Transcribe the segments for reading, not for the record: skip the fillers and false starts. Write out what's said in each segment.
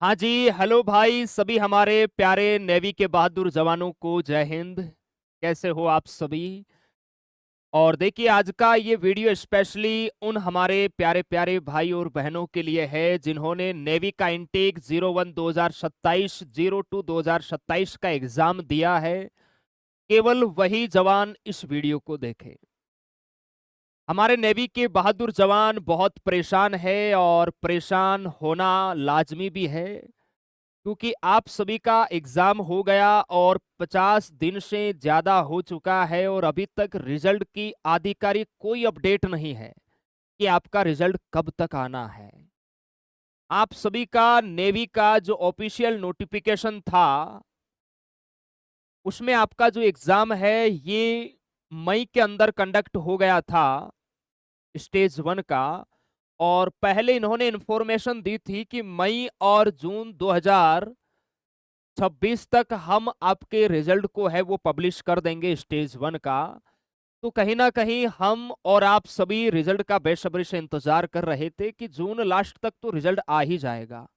हाँ जी, हेलो भाई सभी हमारे प्यारे नेवी के बहादुर जवानों को जय हिंद। कैसे हो आप सभी? और देखिए आज का ये वीडियो स्पेशली उन हमारे प्यारे प्यारे भाई और बहनों के लिए है जिन्होंने नेवी का इनटेक 01 2027 02 2027 का एग्जाम दिया है। केवल वही जवान इस वीडियो को देखें। हमारे नेवी के बहादुर जवान बहुत परेशान है और परेशान होना लाजमी भी है, क्योंकि आप सभी का एग्जाम हो गया और 50 दिन से ज्यादा हो चुका है और अभी तक रिजल्ट की आधिकारिक कोई अपडेट नहीं है कि आपका रिजल्ट कब तक आना है। आप सभी का नेवी का जो ऑफिशियल नोटिफिकेशन था उसमें आपका जो एग्जाम है ये मई के अंदर कंडक्ट हो गया था, स्टेज 1 का। और पहले इन्होंने इंफॉर्मेशन दी थी कि मई और जून 2026 तक हम आपके रिजल्ट को है वो पब्लिश कर देंगे स्टेज 1 का। तो कहीं ना कहीं हम और आप सभी रिजल्ट का बेसब्री से इंतजार कर रहे थे कि जून लास्ट तक तो रिजल्ट आ ही जाएगा।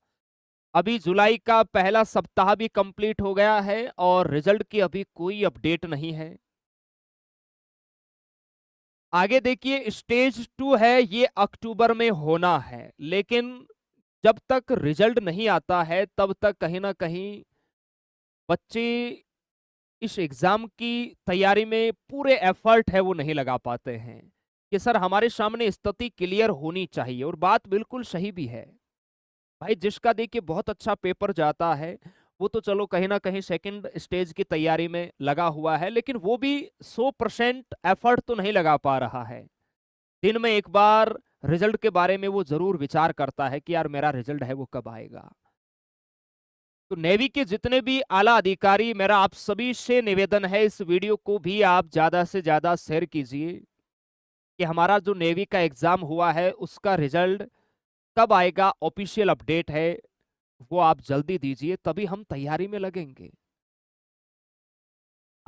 अभी जुलाई का पहला सप्ताह भी कंप्लीट हो गया है और रिजल्ट की अभी कोई अपडेट नहीं है। आगे देखिए स्टेज 2 है, ये अक्टूबर में होना है, लेकिन जब तक रिजल्ट नहीं आता है तब तक कहीं ना कहीं बच्चे इस एग्जाम की तैयारी में पूरे एफर्ट है वो नहीं लगा पाते हैं कि सर हमारे सामने स्थिति क्लियर होनी चाहिए। और बात बिल्कुल सही भी है भाई, जिसका देखिए बहुत अच्छा पेपर जाता है वो तो चलो कहीं ना कहीं सेकंड स्टेज की तैयारी में लगा हुआ है, लेकिन वो भी 100% एफर्ट तो नहीं लगा पा रहा है। दिन में एक बार रिजल्ट के बारे में वो जरूर विचार करता है कि यार मेरा रिजल्ट है वो कब आएगा। तो नेवी के जितने भी आला अधिकारी, मेरा आप सभी से निवेदन है इस वीडियो को भी आप ज्यादा से ज्यादा शेयर कीजिए कि हमारा जो नेवी का एग्जाम हुआ है उसका रिजल्ट कब आएगा, ऑफिशियल अपडेट है वो आप जल्दी दीजिए, तभी हम तैयारी में लगेंगे।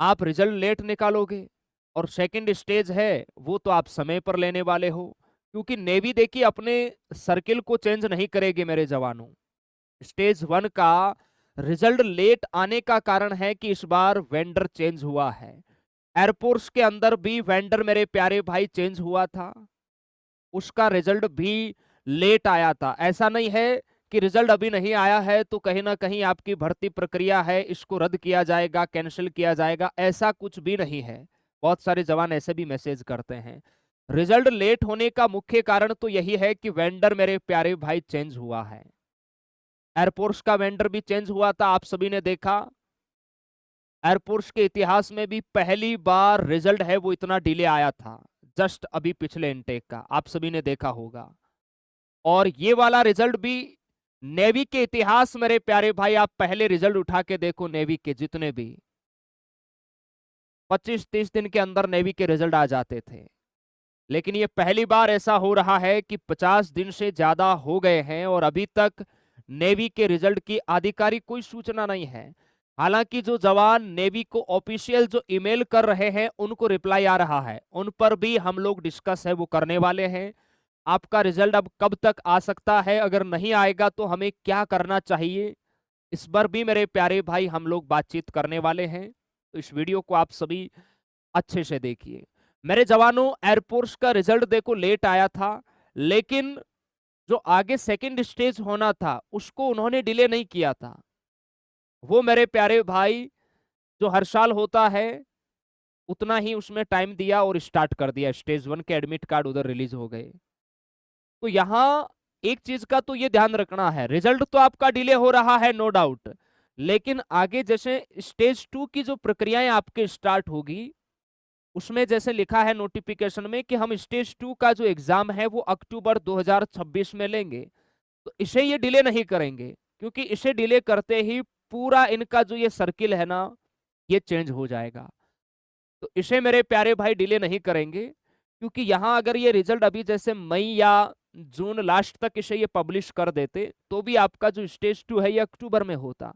आप रिजल्ट लेट निकालोगे और सेकंड स्टेज है वो तो आप समय पर लेने वाले हो, क्योंकि नेवी देखिए अपने सर्किल को चेंज नहीं करेगी मेरे जवानों। स्टेज 1 का रिजल्ट लेट आने का कारण है कि इस बार वेंडर चेंज हुआ है। एयरपोर्ट्स के अंदर भी वेंडर मेरे प्यारे भाई चेंज हुआ था, उसका रिजल्ट भी लेट आया था। ऐसा नहीं है कि रिजल्ट अभी नहीं आया है तो कहीं ना कहीं आपकी भर्ती प्रक्रिया है इसको रद्द किया जाएगा, कैंसिल किया जाएगा, ऐसा कुछ भी नहीं है। बहुत सारे जवान ऐसे भी मैसेज करते हैं। रिजल्ट लेट होने का मुख्य कारण तो यही है कि वेंडर मेरे प्यारे भाई चेंज हुआ है। एयरपोर्ट्स का वेंडर भी चेंज हुआ था, आप सभी ने देखा। एयरपोर्ट्स के इतिहास में भी पहली बार रिजल्ट है वो इतना डिले आया था, जस्ट अभी पिछले इनटेक का आप सभी ने देखा होगा। और ये वाला रिजल्ट भी नेवी के इतिहास, मेरे प्यारे भाई आप पहले रिजल्ट उठा के देखो नेवी के जितने भी 25-30 दिन के अंदर नेवी के रिजल्ट आ जाते थे, लेकिन ये पहली बार ऐसा हो रहा है कि 50 दिन से ज्यादा हो गए हैं और अभी तक नेवी के रिजल्ट की आधिकारिक कोई सूचना नहीं है। हालांकि जो जवान नेवी को ऑफिशियल जो ईमेल कर रहे हैं उनको रिप्लाई आ रहा है, उन पर भी हम लोग डिस्कस है वो करने वाले हैं। आपका रिजल्ट अब कब तक आ सकता है, अगर नहीं आएगा तो हमें क्या करना चाहिए, इस पर भी मेरे प्यारे भाई हम लोग बातचीत करने वाले हैं। तो इस वीडियो को आप सभी अच्छे से देखिए। मेरे जवानों एयरफोर्स का रिजल्ट देखो लेट आया था, लेकिन जो आगे सेकंड स्टेज होना था उसको उन्होंने डिले नहीं किया था। वो मेरे प्यारे भाई जो हर साल होता है उतना ही उसमें टाइम दिया और स्टार्ट कर दिया। स्टेज 1 के एडमिट कार्ड उधर रिलीज हो गए। तो यहां एक चीज का तो ये ध्यान रखना है, रिजल्ट तो आपका डिले हो रहा है नो डाउट, लेकिन आगे जैसे स्टेज 2 की जो प्रक्रियाएं आपके स्टार्ट होगी उसमें जैसे लिखा है नोटिफिकेशन में कि हम स्टेज 2 का जो एग्जाम है वो अक्टूबर 2026 में लेंगे। तो इसे ये डिले नहीं करेंगे, क्योंकि इसे डिले करते ही पूरा इनका जो ये सर्किल है ना ये चेंज हो जाएगा। तो इसे मेरे प्यारे भाई डिले नहीं करेंगे, क्योंकि यहां अगर ये रिजल्ट अभी जैसे मई या जून लास्ट तक इसे ये पब्लिश कर देते तो भी आपका जो स्टेज 2 है ये अक्टूबर में होता।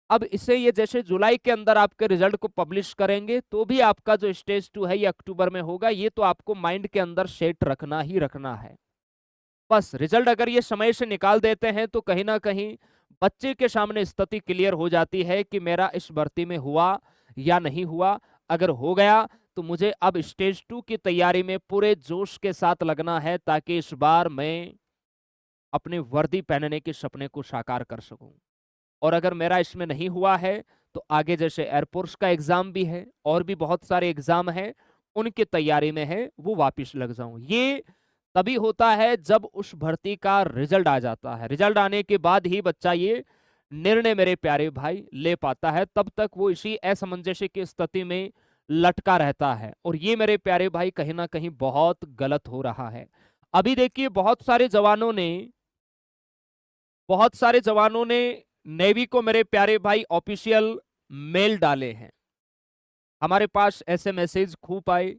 अब इसे ये जैसे जुलाई के अंदर आपके रिजल्ट को पब्लिश करेंगे तो भी आपका जो स्टेज 2 है ये अक्टूबर में होगा। ये तो आपको माइंड के अंदर सेट रखना ही रखना है। बस रिजल्ट अगर ये समय से निकाल देते हैं तो कहीं ना कहीं बच्चे के सामने स्थिति क्लियर हो जाती है कि मेरा इस भर्ती में हुआ या नहीं हुआ। अगर हो गया तो मुझे अब स्टेज 2 की तैयारी में पूरे जोश के साथ लगना है, ताकि इस बार मैं अपनी वर्दी पहनने के सपने को साकार कर सकूं। और अगर मेरा इसमें नहीं हुआ है तो आगे जैसे एयरफोर्स का एग्जाम भी है और भी बहुत सारे एग्जाम हैं, उनकी तैयारी में है, वो वापस लग जाऊं। ये तभी होता है जब उस भर्ती का रिजल्ट आ जाता है। रिजल्ट आने के बाद ही बच्चा ये निर्णय मेरे प्यारे भाई ले पाता है, तब तक वो इसी असमंजस्य की स्थिति में लटका रहता है। और ये मेरे प्यारे भाई कहीं ना कहीं बहुत गलत हो रहा है। अभी देखिए बहुत सारे जवानों ने नेवी को मेरे प्यारे भाई ऑफिशियल मेल डाले हैं। हमारे पास ऐसे मैसेज खूब आए।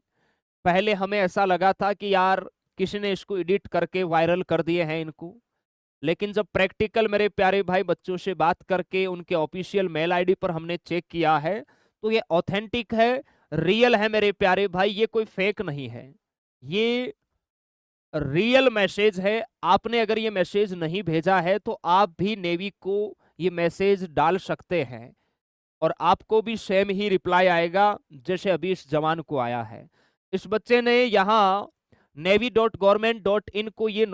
पहले हमें ऐसा लगा था कि यार किसी ने इसको एडिट करके वायरल कर दिए हैं इनको, लेकिन जब प्रैक्टिकल मेरे प्यारे भाई बच्चों से बात करके उनके ऑफिशियल मेल आईडी पर हमने चेक किया है तो ये ऑथेंटिक है, रियल है मेरे प्यारे भाई। ये कोई फेक नहीं है, ये रियल मैसेज है। आपने अगर ये मैसेज नहीं भेजा है तो आप भी नेवी को ये मैसेज डाल सकते हैं और आपको भी सेम ही रिप्लाई आएगा जैसे अभी इस जवान को आया है। इस बच्चे ने यहाँ navy.government.in को ये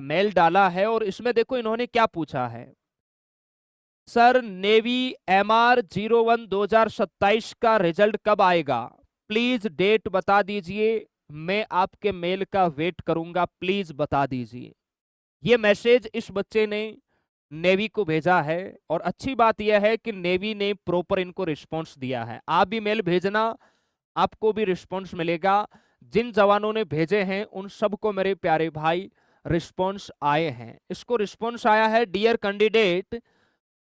मेल डाला है और इसमें देखो इन्होंने क्या पूछा है। सर, नेवी MR01 2027 का रिजल्ट कब आएगा? प्लीज डेट बता दीजिए, मैं आपके मेल का वेट करूंगा, प्लीज बता दीजिए। ये मैसेज इस बच्चे ने नेवी को भेजा है और अच्छी बात यह है कि नेवी ने प्रॉपर इनको रिस्पांस दिया है। आप भी मेल भेजना, आपको भी रिस्पांस मिलेगा। जिन जवानों ने भेजे हैं उन सबको मेरे प्यारे भाई रिस्पांस आए हैं। इसको रिस्पांस आया है, dear candidate,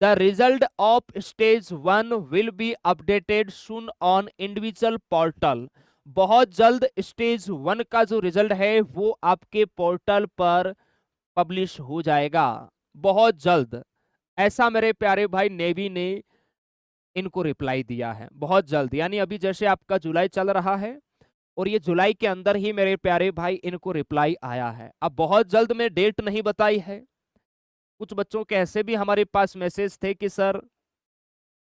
the result of stage 1 will be updated soon on individual portal. बहुत जल्द स्टेज 1 का जो रिजल्ट है वो आपके पोर्टल पर पब्लिश हो जाएगा, बहुत जल्द। ऐसा मेरे प्यारे भाई नेवी ने इनको रिप्लाई दिया है, बहुत जल्द। यानी अभी जैसे आपका जुलाई चल रहा है और ये जुलाई के अंदर ही मेरे प्यारे भाई इनको रिप्लाई आया है। अब बहुत जल्द में डेट नहीं बताई है। कुछ बच्चों के ऐसे भी हमारे पास मैसेज थे कि सर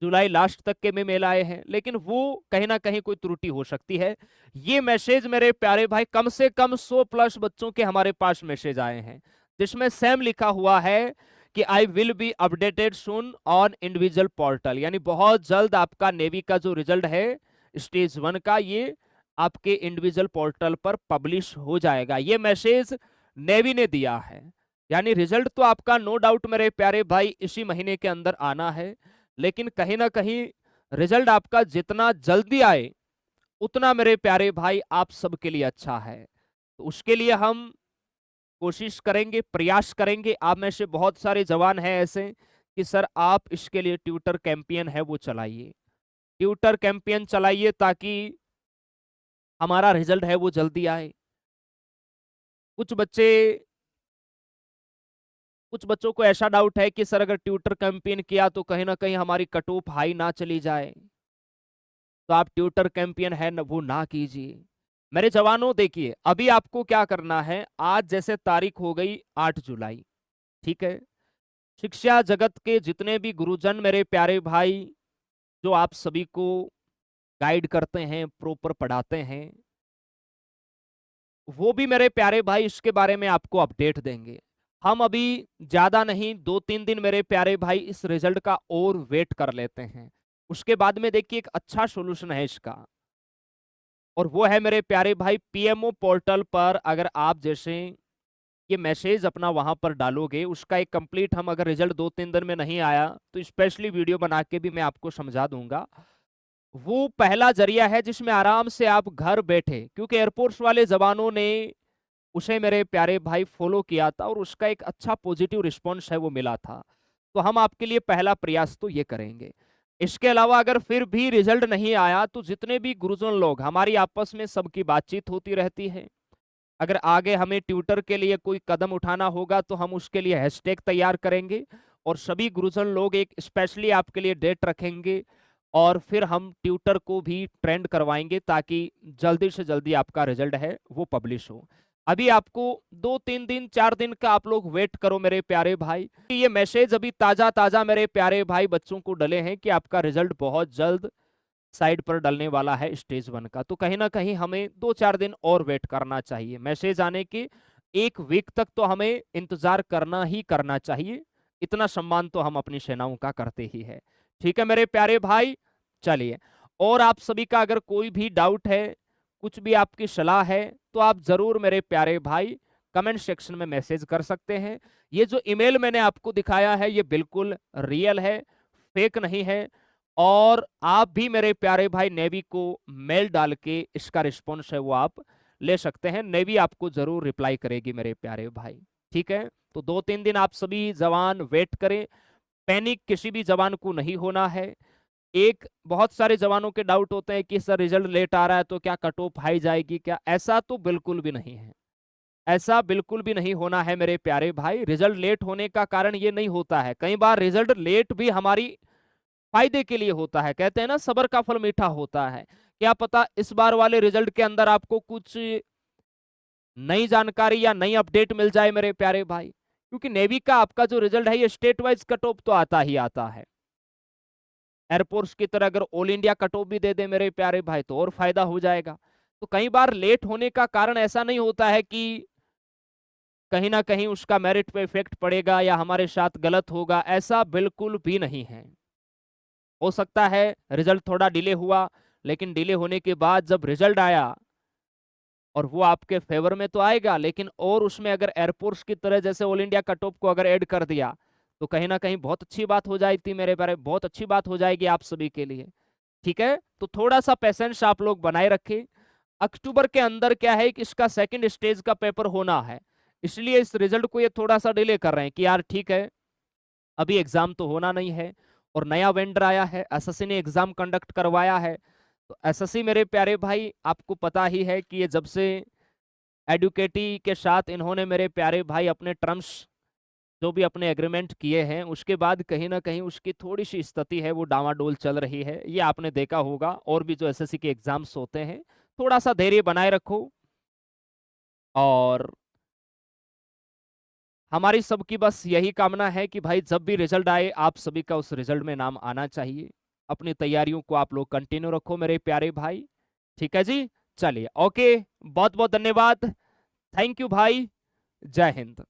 जुलाई लास्ट तक के में मेल आए हैं, लेकिन वो कहीं ना कहीं कोई त्रुटि हो सकती है। ये मैसेज मेरे प्यारे भाई कम से कम 100+ बच्चों के हमारे पास मैसेज आए हैं जिसमें सेम लिखा हुआ है कि I will be updated soon on individual portal. यानी बहुत जल्द आपका नेवी का जो रिजल्ट है स्टेज 1 का, ये आपके इंडिविजुअल पोर्टल पर पब्लिश हो जाएगा। ये मैसेज नेवी ने दिया है। यानी रिजल्ट तो आपका नो डाउट मेरे प्यारे भाई इसी महीने के अंदर आना है, लेकिन कहीं ना कहीं रिजल्ट आपका जितना जल्दी आए उतना मेरे प्यारे भाई आप सबके लिए अच्छा है। तो उसके लिए हम कोशिश करेंगे, प्रयास करेंगे। आप में से बहुत सारे जवान हैं ऐसे कि सर आप इसके लिए ट्यूटर कैंपेन है वो चलाइए, ट्यूटर कैंपेन चलाइए ताकि हमारा रिजल्ट है वो जल्दी आए। कुछ बच्चे कुछ बच्चों को ऐसा डाउट है कि सर अगर ट्यूटर कैंपेन किया तो कहीं ना कहीं हमारी कट ऑफ हाई ना चली जाए, तो आप ट्यूटर कैंपेन है वो ना कीजिए। मेरे जवानों देखिए, अभी आपको क्या करना है, आज जैसे तारीख हो गई 8 जुलाई, ठीक है। शिक्षा जगत के जितने भी गुरुजन मेरे प्यारे भाई जो आप सभी को गाइड करते हैं, प्रॉपर पढ़ाते हैं, वो भी मेरे प्यारे भाई इसके बारे में आपको अपडेट देंगे। हम अभी ज्यादा नहीं 2-3 दिन मेरे प्यारे भाई इस रिजल्ट का और वेट कर लेते हैं। उसके बाद में देखिए एक अच्छा सॉल्यूशन है इसका, और वो है मेरे प्यारे भाई पीएमओ पोर्टल पर अगर आप जैसे ये मैसेज अपना वहां पर डालोगे, उसका एक कंप्लीट, हम अगर रिजल्ट 2-3 दिन में नहीं आया तो स्पेशली वीडियो बना के भी मैं आपको समझा दूंगा। वो पहला जरिया है जिसमें आराम से आप घर बैठे, क्योंकि एयरफोर्स वाले जवानों ने उसे मेरे प्यारे भाई फॉलो किया था और उसका एक अच्छा पॉजिटिव रिस्पॉन्स है वो मिला था। तो हम आपके लिए पहला प्रयास तो ये करेंगे। इसके अलावा अगर फिर भी रिजल्ट नहीं आया तो जितने भी गुरुजन लोग, हमारी आपस में सबकी बातचीत होती रहती है। अगर आगे हमें ट्यूटर के लिए कोई कदम उठाना होगा तो हम उसके लिए हैशटैग तैयार करेंगे और सभी गुरुजन लोग एक स्पेशली आपके लिए डेट रखेंगे और फिर हम ट्यूटर को भी ट्रेंड करवाएंगे ताकि जल्दी से जल्दी आपका रिजल्ट है वो पब्लिश हो। अभी आपको 2-3 दिन 4 दिन का आप लोग वेट करो मेरे प्यारे भाई। ये मैसेज अभी ताजा ताजा मेरे प्यारे भाई बच्चों को डले हैं कि आपका रिजल्ट बहुत जल्द साइड पर डलने वाला है स्टेज 1 का। तो कहीं ना कहीं हमें 2-4 दिन और वेट करना चाहिए। मैसेज आने के 1 वीक तक तो हमें इंतजार करना ही करना चाहिए। इतना सम्मान तो हम अपनी सेनाओं का करते ही है। ठीक है मेरे प्यारे भाई, चलिए। और आप सभी का अगर कोई भी डाउट है, कुछ भी आपकी सलाह है, तो आप जरूर मेरे प्यारे भाई कमेंट सेक्शन में मैसेज कर सकते हैं। ये जो ईमेल मैंने आपको दिखाया है ये बिल्कुल रियल है, फेक नहीं है। और आप भी मेरे प्यारे भाई नेवी को मेल डाल के इसका रिस्पॉन्स है वो आप ले सकते हैं। नेवी आपको जरूर रिप्लाई करेगी मेरे प्यारे भाई। ठीक है, तो 2-3 दिन आप सभी जवान वेट करें। पैनिक किसी भी जवान को नहीं होना है। एक बहुत सारे जवानों के डाउट होते हैं कि सर रिजल्ट लेट आ रहा है तो क्या कट ऑफ हाई जाएगी क्या? ऐसा तो बिल्कुल भी नहीं है। ऐसा बिल्कुल भी नहीं होना है मेरे प्यारे भाई। रिजल्ट लेट होने का कारण ये नहीं होता है। कई बार रिजल्ट लेट भी हमारी फायदे के लिए होता है। कहते हैं ना सबर का फल मीठा होता है। क्या पता इस बार वाले रिजल्ट के अंदर आपको कुछ नई जानकारी या नई अपडेट मिल जाए मेरे प्यारे भाई। क्योंकि नेवी का आपका जो रिजल्ट है ये स्टेट वाइज कट ऑफ तो आता ही आता है। एयरफोर्स की तरह अगर ऑल इंडिया कट ऑफ भी दे दे मेरे प्यारे भाई तो और फायदा हो जाएगा। तो कई बार लेट होने का कारण ऐसा नहीं होता है कि कहीं ना कहीं उसका मेरिट पे इफेक्ट पड़ेगा या हमारे साथ गलत होगा, ऐसा बिल्कुल भी नहीं है। हो सकता है रिजल्ट थोड़ा डिले हुआ, लेकिन डिले होने के बाद जब रिजल्ट आया और वो आपके फेवर में तो आएगा, लेकिन और उसमें अगर एयरफोर्स की तरह जैसे ऑल इंडिया कट ऑफ को अगर ऐड कर दिया तो कहीं ना कहीं बहुत अच्छी बात हो जाती मेरे बारे, बहुत अच्छी बात हो जाएगी आप सभी के लिए। ठीक है, तो थोड़ा सा पेशेंस आप लोग बनाए रखें। अक्टूबर के अंदर क्या है कि इसका सेकंड स्टेज का पेपर होना है, इसलिए इस रिजल्ट को ये थोड़ा सा डिले कर रहे हैं कि यार ठीक है अभी एग्जाम तो होना नहीं है। और नया वेंडर आया है, एसएससी ने एग्जाम कंडक्ट करवाया है। तो एसएससी मेरे प्यारे भाई आपको पता ही है कि ये जब से एडुकेटी के साथ इन्होंने मेरे प्यारे भाई अपने टर्म्स जो भी अपने एग्रीमेंट किए हैं उसके बाद कहीं ना कहीं उसकी थोड़ी सी स्थिति है वो डामाडोल चल रही है। ये आपने देखा होगा। और भी जो एसएससी के एग्जाम्स होते हैं, थोड़ा सा धैर्य बनाए रखो। और हमारी सबकी बस यही कामना है कि भाई जब भी रिजल्ट आए आप सभी का उस रिजल्ट में नाम आना चाहिए। अपनी तैयारियों को आप लोग कंटिन्यू रखो मेरे प्यारे भाई। ठीक है जी, चलिए ओके, बहुत बहुत धन्यवाद। थैंक यू भाई, जय हिंद।